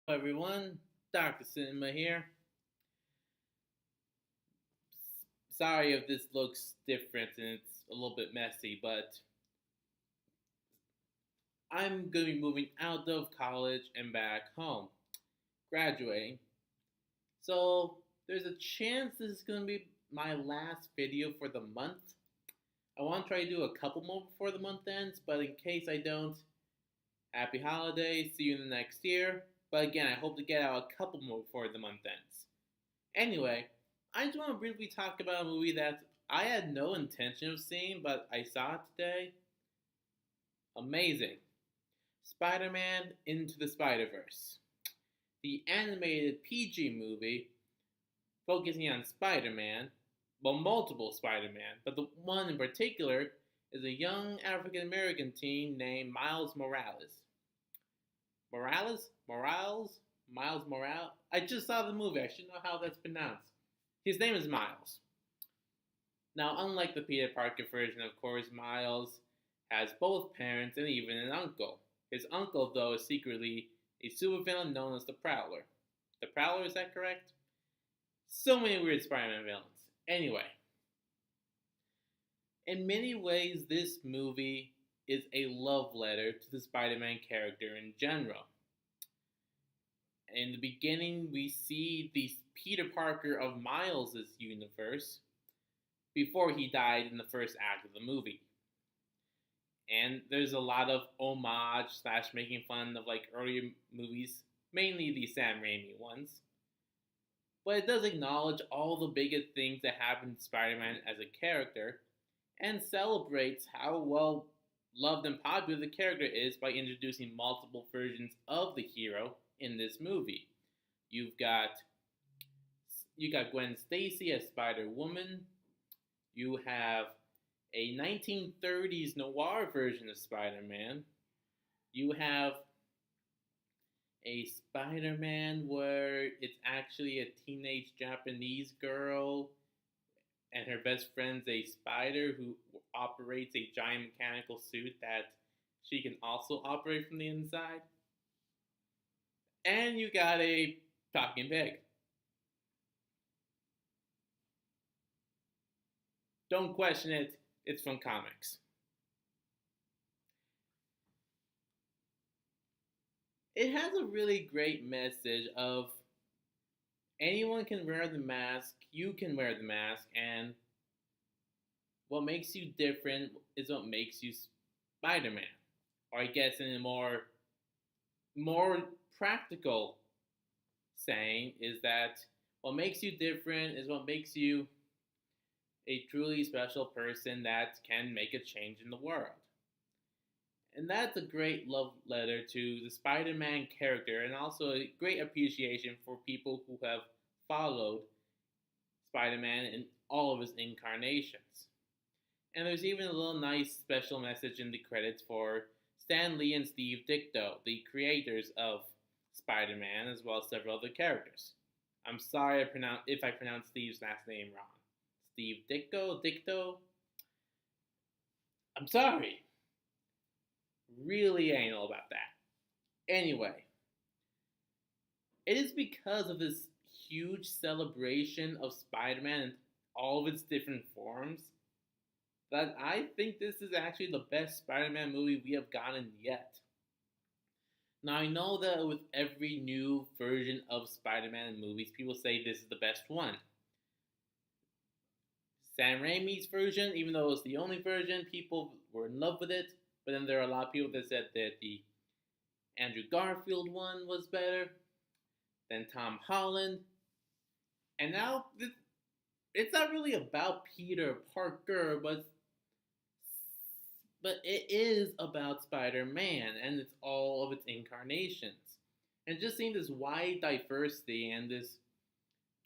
Hello everyone, Dr. Cinema here. Sorry if this looks different and it's a little bit messy, but I'm going to be moving out of college and back home, graduating. So there's a chance this is going to be my last video for the month. I want to try to do a couple more before the month ends, but in case I don't, happy holidays, see you in the next year. But again, I hope to get out a couple more before the month ends. Anyway, I just want to briefly talk about a movie that I had no intention of seeing, but I saw it today. Amazing. Spider Man Into the Spider Verse. The animated PG movie focusing on Spider Man, well, multiple Spider Man, but the one in particular is a young African American teen named Miles Morales. Morales? Morales? Miles Morales? I just saw the movie. I should know how that's pronounced. His name is Miles. Now, unlike the Peter Parker version, of course, Miles has both parents and even an uncle. His uncle, though, is secretly a supervillain known as the Prowler. The Prowler, is that correct? So many weird Spider-Man villains. Anyway, in many ways, this movie is a love letter to the Spider-Man character in general. In the beginning, we see the Peter Parker of Miles' universe before he died in the first act of the movie. And there's a lot of homage slash making fun of like earlier movies, mainly the Sam Raimi ones. But it does acknowledge all the bigger things that happen to Spider-Man as a character and celebrates how well loved and popular the character is by introducing multiple versions of the hero in this movie. You've got you got Gwen Stacy as Spider Woman. You have a 1930s noir version of Spider Man. You have a Spider Man where it's actually a teenage Japanese girl and her best friend's a spider who operates a giant mechanical suit that she can also operate from the inside. And you got a talking pig. Don't question it, it's from comics. It has a really great message of anyone can wear the mask, you can wear the mask, and what makes you different is what makes you Spider Man. Or I guess in a more practical saying is that what makes you different is what makes you a truly special person that can make a change in the world. And that's a great love letter to the Spider Man character and also a great appreciation for people who have followed Spider Man in all of his incarnations. And there's even a little nice special message in the credits for Stan Lee and Steve Ditko, the creators of Spider Man, as well as several other characters. I'm sorry if I pronounced Steve's last name wrong. Steve Ditko? Dicto? I'm sorry. Really anal about that. Anyway, it is because of this huge celebration of Spider Man in all of its different forms that I think this is actually the best Spider Man movie we have gotten yet. Now, I know that with every new version of Spider Man movies, people say this is the best one. Sam Raimi's version, even though it was the only version, people were in love with it. But then there are a lot of people that said that the Andrew Garfield one was better than Tom Holland. And now it's not really about Peter Parker, but it is about Spider-Man and it's all of its incarnations. And just seeing this wide diversity and this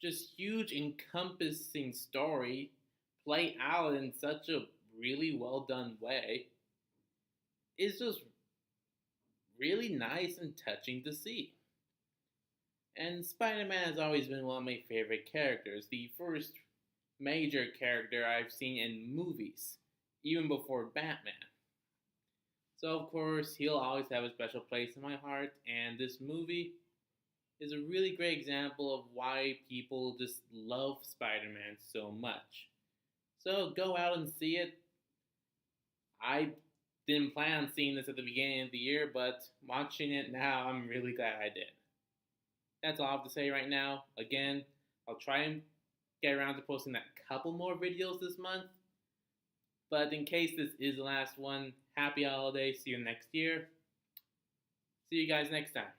just huge encompassing story play out in such a really well done way is just really nice and touching to see. And Spider Man has always been one of my favorite characters, the first major character I've seen in movies, even before Batman. So, of course, he'll always have a special place in my heart, and this movie is a really great example of why people just love Spider-Man so much. So go out and see it. I didn't plan on seeing this at the beginning of the year, but watching it now, I'm really glad I did. That's all I have to say right now. Again, I'll try and get around to posting that couple more videos this month. But in case this is the last one, happy holidays. See you next year. See you guys next time.